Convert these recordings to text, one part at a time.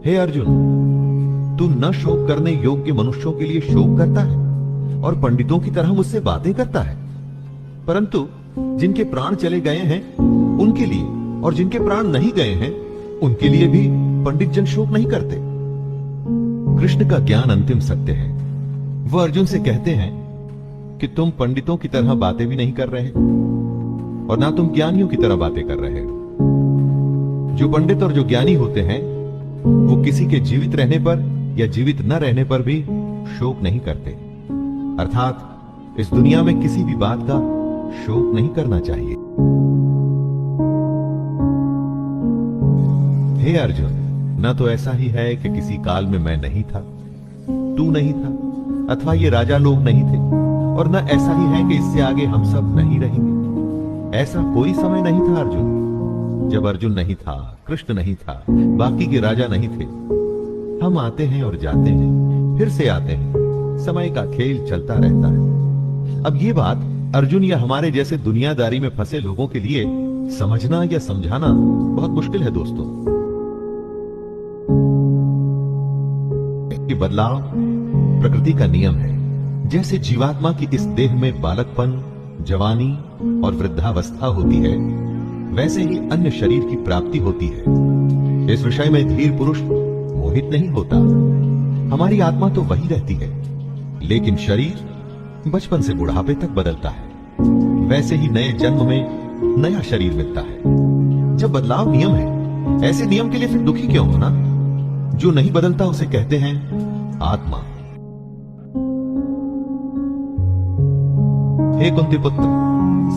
हे अर्जुन, तू न शोक करने योग्य मनुष्यों के लिए शोक करता है और पंडितों की तरह मुझसे बातें करता है, परंतु जिनके प्राण चले गए हैं उनके लिए और जिनके प्राण नहीं गए हैं उनके लिए भी पंडित जन शोक नहीं करते। कृष्ण का ज्ञान अंतिम सत्य है। वह अर्जुन से कहते हैं कि तुम पंडितों की तरह बातें भी नहीं कर रहे और ना तुम ज्ञानियों की तरह बातें कर रहे हो। जो पंडित और जो ज्ञानी होते हैं वो किसी के जीवित रहने पर या जीवित न रहने पर भी शोक नहीं करते, अर्थात इस दुनिया में किसी भी बात का शोक नहीं करना चाहिए। हे अर्जुन, न तो ऐसा ही है कि किसी काल में मैं नहीं था, तू नहीं था, अथवा ये राजा लोग नहीं थे, और न ऐसा ही है कि इससे आगे हम सब नहीं रहेंगे। ऐसा कोई समय नहीं था अर्जुन जब अर्जुन नहीं था, कृष्ण नहीं था, बाकी के राजा नहीं थे। हम आते हैं और जाते हैं, फिर से आते हैं, समय का खेल चलता रहता है। अब ये बात अर्जुन या हमारे जैसे दुनियादारी में फंसे लोगों के लिए समझना या समझाना बहुत मुश्किल है दोस्तों। कि बदलाव प्रकृति का नियम है। जैसे जीवात्मा की इस देह में बालकपन, जवानी और वृद्धावस्था होती है, वैसे ही अन्य शरीर की प्राप्ति होती है। इस विषय में धीर पुरुष मोहित नहीं होता। हमारी आत्मा तो वही रहती है, लेकिन शरीर बचपन से बुढ़ापे तक बदलता है। वैसे ही नए जन्म में नया शरीर मिलता है। जब बदलाव नियम है, ऐसे नियम के लिए फिर दुखी क्यों होना? जो नहीं बदलता उसे कहते हैं आत्मा। हे कुंती पुत्र,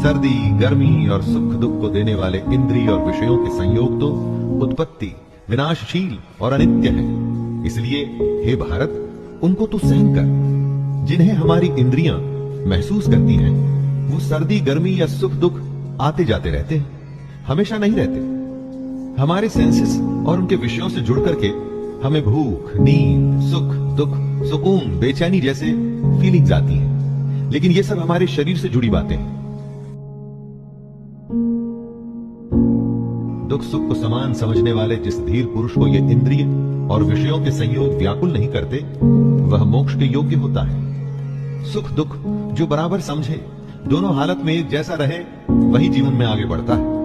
सर्दी, गर्मी और सुख दुख को देने वाले इंद्रिय और विषयों के संयोग तो उत्पत्ति, विनाशशील और अनित्य है। इसलिए हे भारत, उनको तू सहन कर। जिन्हें हमारी इंद्रियां महसूस करती हैं, वो सर्दी, गर्मी या सुख दुख आते जाते रहते हैं, हमेशा नहीं रहते। हमारे सेंसेस और उनके विषयों से जुड़ करके हमें भूख, नींद, सुख, दुख, सुकून, बेचैनी जैसे फीलिंग्स आती हैं, लेकिन ये सब हमारे शरीर से जुड़ी बातें हैं। दुख सुख को समान समझने वाले जिस धीर पुरुष को ये इंद्रिय और विषयों के संयोग व्याकुल नहीं करते, वह मोक्ष के योग्य होता है। सुख दुख जो बराबर समझे, दोनों हालत में एक जैसा रहे, वही जीवन में आगे बढ़ता है।